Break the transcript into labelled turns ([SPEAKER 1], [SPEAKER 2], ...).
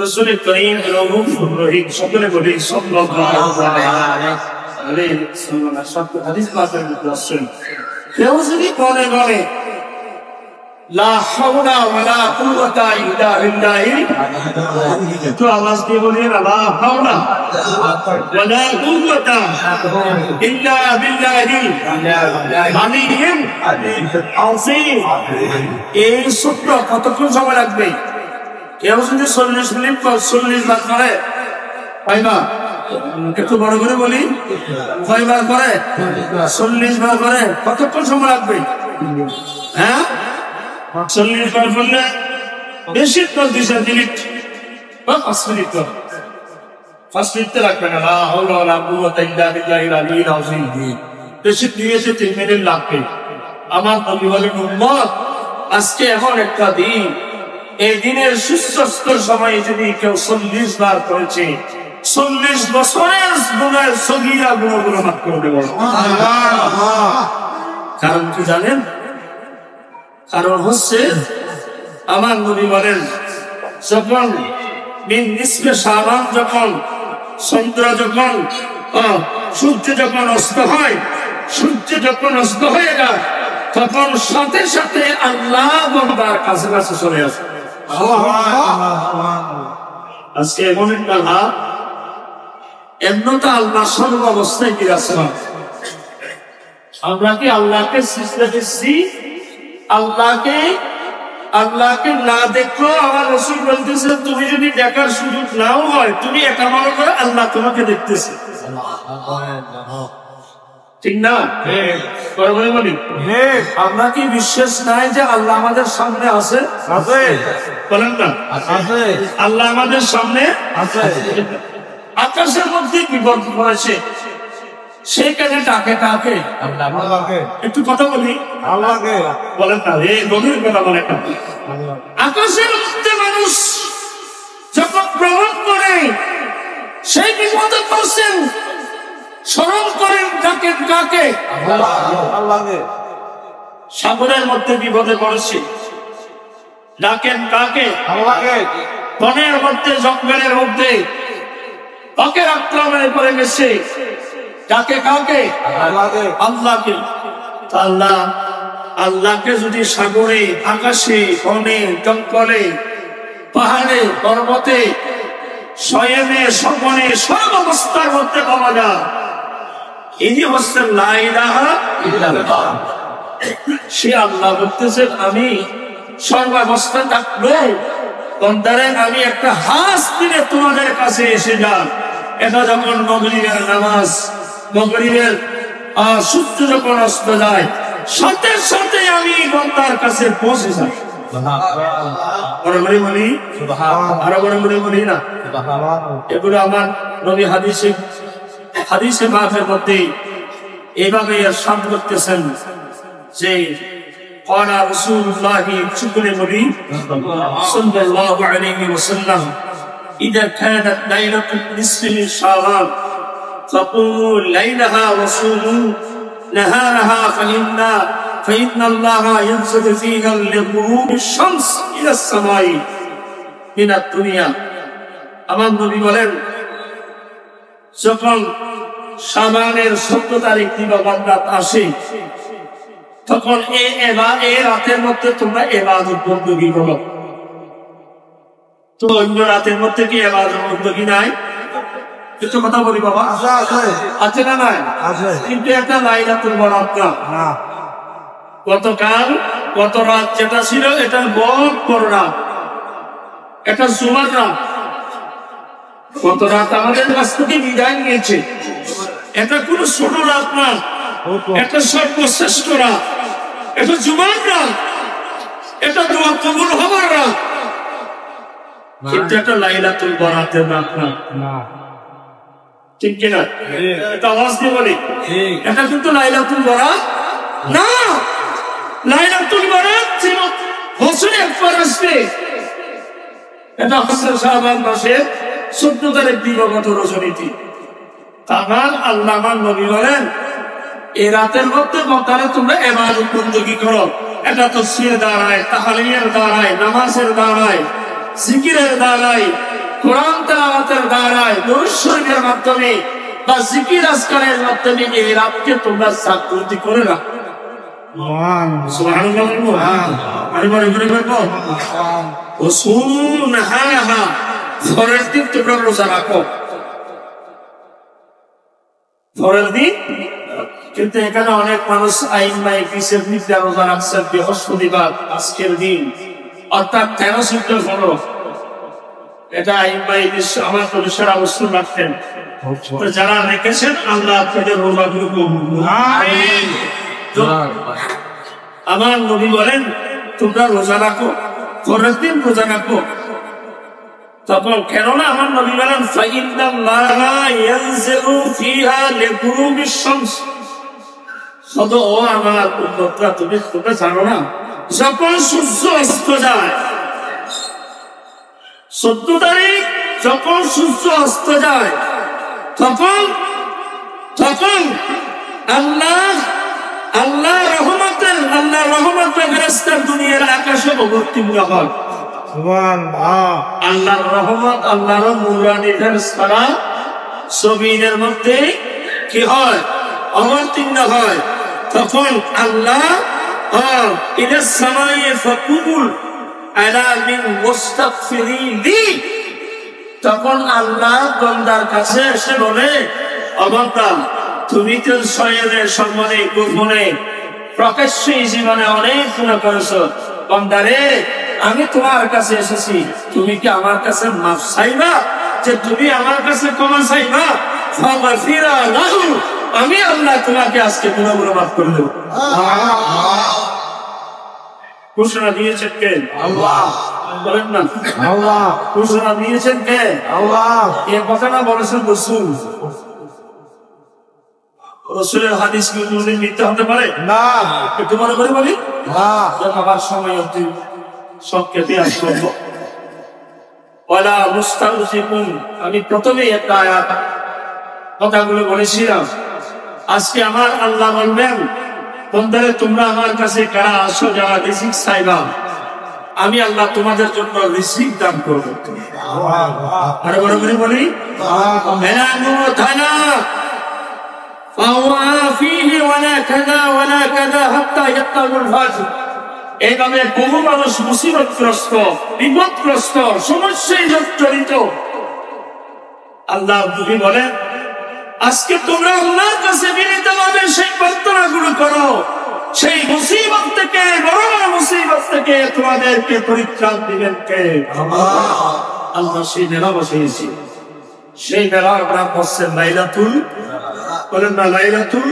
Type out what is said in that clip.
[SPEAKER 1] রাসূল করিম রউফুর রহিম সকলে বলি সাল্লাল্লাহু আলাইহি ওয়াসাল্লাম। সত্য হাদিস পাকের মধ্যে আছে, কেউ যদি বলে লা হাওলা ওয়ালা কুওয়াতা ইল্লা বিল্লাহি, তো আওয়াজ দিয়ে বলি লা হাওলা ওয়ালা কুওয়াতা ইল্লা বিল্লাহি আলিয়্যিল আযীম। এই সূত্র কতক্ষণ সময় লাগবে? কেউ যদি 40 মিনিট 40 বার করে, পাইবা? একটু বড় করে বলি, কয়বার করে? 40 বার করে। কতক্ষণ সময় লাগবে? হ্যাঁ, 40 বার করলে বেশি তো 2 মিনিট বা 5 মিনিট, 5 মিনিট লাগবে না। লা হাওলা ওয়ালা কুওয়াতা ইল্লা বিল্লাহিল আলিয়্যিল আযীম। বেশি 2-3 মিনিট লাগবে। আমার নবী বলেন, উম্মত, আজকে এমন একটা দিন, এই দিনের সুস্থ সময়ে যদি কেউ 40 বার করেছে, 40 বছরের গুনাহের সগীরা গুনাহগুলো মাফ করে দেব। কারণ কি জানেন? কারণ হচ্ছে আমার নবী বলেন, যখন মিন নিসফে শাবান, যখন চন্দ্র যখন সূর্য যখন অস্ত হয়, সূর্য যখন অস্ত হয়ে যায়, তখন সাথে সাথে আল্লাহ বান্দার কাছে কাছে চলে আসে। আজকে এমন একটা লাভ, এমন তো আল্লাহ সর্ব অবস্থায় বিরাজমান। আমরা কি আল্লাহকে সিজদা দিচ্ছি? আল্লাহকে না দেখলো আমার রাসূল বলতেছে, তুমি যদি দেখার সুযোগ নাও হয়, তুমি একা মনে করো আল্লাহ তোমাকে দেখতেছে। ঠিক না? বলি, আমরা কি বিশ্বাস নাই যে আল্লাহ আমাদের সামনে আছে? বলেন না, আল্লাহ আমাদের সামনে আছে। আকাশের মধ্যে বিপদ পড়েছে, সেখানে ডাকে কাকে? একটু কথা বলি, আল্লাহকে। বলেন না, এই গভীর কথা বলেন না। আকাশের মধ্যে মানুষ যখন ভ্রমণ করে, সেই বিপদে পড়ছেন, স্মরণ করেন ডাকেন কাকে? আল্লাহকে। সাগরের মধ্যে বিপদে পড়েছে, ডাকেন কাকে? আল্লাহকে। বনের মধ্যে, জঙ্গলের মধ্যে কাকের আক্রমণে পড়ে গেছে, ডাকে কাকে? আল্লাহকে। আল্লাহকে যদি সাগরে, আকাশে, বনে, জঙ্গলে, পাহাড়ে, পর্বতে, শয়নে, স্বপনে, সব অবস্থার মধ্যে পাওয়া যায়, ইনি হচ্ছেন লা ইলাহা ইল্লাল্লাহ। সে আল্লাহ বলতেছেন, আমি সর্বাবস্থা থাকবো বন্দারে, আমি একটা হাস দিলে তোমাদের কাছে এসে যান। এটা যখন মাগরিবের নামাজ, মাগরিবের সূর্য যখন অস্ত যায়, সাথে সাথে আমি বন্দার কাছে পৌঁছে যাই। আরো বলি না, এগুলো আমার নবী হাদিসে পাকের মধ্যে এইভাবে ইরশাদ করতেছেন যে قال رسول الله صلى الله عليه وسلم إذا كانت ليلة النصف من شعبان فقوموا ليلها وصوموا نهارها فإن الله ينزل فيها لغروب الشمس إلى السماء من الدنيا। আমার নবী বলেন, যখন শাবানের 17 তারিখ দিবাগত রাত আসে, তখন এই রাতের মধ্যে তোমরা ইবাদত বندگی করো। তো অন্য রাতের মধ্যে কি ইবাদত বندگی নাই? কিছু কথা বলি বাবা, আছে না নাই? কিন্তু একটা লাইলাতুল বরাত না। গত রাত যেটা ছিল, এটা বড় রাত, এটা জুমার রাত। গত রাত আমাদের কাছ থেকে বিদায় নিয়েছে। এটা কোন ছোট রাত না, এটা সর্বশ্রেষ্ঠ রাত, এটা জুমার রাত, এটা দোয়া কবুল হবার রাত। কিন্তু এটা লাইলাতুল বরাতের রাত না, ঠিক কিনা? এটা আওয়াজ দিয়ে বলি, এটা কিন্তু লাইলাতুল বরাত না। লাইলাতুল বরাত ছিল বছরে একবার আসবে। এটা হচ্ছে শাবান মাসের 14 তারিখ দিবাগত রজনীতি। তারপর আল্লাহ আমার নবী বলেন, এই রাতের মধ্যে বন্দারে তোমরা ইবাদত বندگی করো। এটা তাফসীর দ্বারায়, তাহলিলের দ্বারায়, নামাজের দ্বারায়, জিকিরের দ্বারায়, কোরআন তেলাওয়াতের দ্বারায় দরুদ শরীফের মাধ্যমে বা জিকির আজকারের মাধ্যমে এই রাতকে তোমরা জাগ্রত করে রাখো। সুবহানাল্লাহ। আরে বলে বলবো ওসুম নাহাহা, ফরজ দিন তোমরা রোজা রাখো, ফরজ দিন। কিন্তু এখানে অনেক মানুষ আইন বা একুশের দিনটা রোজা রাখছে বৃহস্পতিবার আজকের দিন, অর্থাৎ 13-14 এটা আইন বা একুশ আমার পুরুষের অবস্থান রাখতেন। যারা রেখেছেন আল্লাহ আপনাদের রোজাগুলো কবুল। আমার নবী বলেন তোমরা রোজা রাখো, ফরজ দিন রোজা রাখো। তখন কেননা আমার নবী বলেন ফাইন্নাল্লাহা ইয়ানজিলু ফিহা লিগুরুবিশ শামস, সদ ও আমার উম্মতরা তুমি জানো না, যখন সূর্য অস্ত যায়, 14 তারিখ যখন সূর্য অস্ত যায় তখন আল্লাহ রহমতের ফেরেশতা দুনিয়ার আকাশে অবতীর্ণ হয়। আল্লাহর রহমত, আল্লাহর নূরানী ফেরেশতারা জমিনের মধ্যে কি হয়? অবতীর্ণ হয়। তখন আল্লাহ ইলাস সামাই ফাকুল আলা মিন মুস্তাগফিরিন, তখন আল্লাহ বান্দার কাছে এসে বলে, ও বান্দা তুমি তো শয়নের সম্মানে গোপনে প্রকাশ্যে জীবনে অনেক গুনাহ করেছো, বান্দারে আমি তোমার কাছে এসেছি, তুমি কি আমার কাছে মাফ চাইবা? যে তুমি আমার কাছে ক্ষমা চাইবা, ফাগফিরা লাহু, আমি আল্লাহ তোমাকে আজকে গুনাহগুলো মাফ করে দেব। ঘোষণা দিয়েছেন কে? আল্লাহ। বলেন না আল্লাহ। ঘোষণা দিয়েছেন কে? আল্লাহ। এই কথাটা বলেছেন রাসূল। রাসূলের হাদিস কি কোনদিন মিথ্যা হতে পারে? না। একটু মনে করে বলি না, আমার সময় অবধি সংক্ষেপে আসবো। ওয়ালা মুস্তাউসিকুম, আমি প্রথমেই একটা আয়াত কথাগুলো বলেছিলাম। আজকে আমার আল্লাহ বলবেন বন্দারে তোমরা আমার কাছে কারা আসো যারা রিজিক চাইবা, আমি আল্লাহ তোমাদের জন্য রিজিক দান করব। আরে বড় করে বলি এইভাবে বহু মানুষ মুসিবতগ্রস্ত, বিপদগ্রস্ত, সমস্যায় জর্জরিত। আল্লাহ নবী বলেন আজকে তোমরা আল্লাহর কাছে বিনীতভাবে সেই প্রার্থনাগুলো করো, সেই মুসিবত থেকে, বড় বড় মুসিবত থেকে তোমাদেরকে পরিত্রাণ দিবেন কে? আল্লাহ সেই মেলা বসিয়েছি। সেই মেলার নাম হচ্ছে লাইলাতুল, বলেন না লাইলাতুল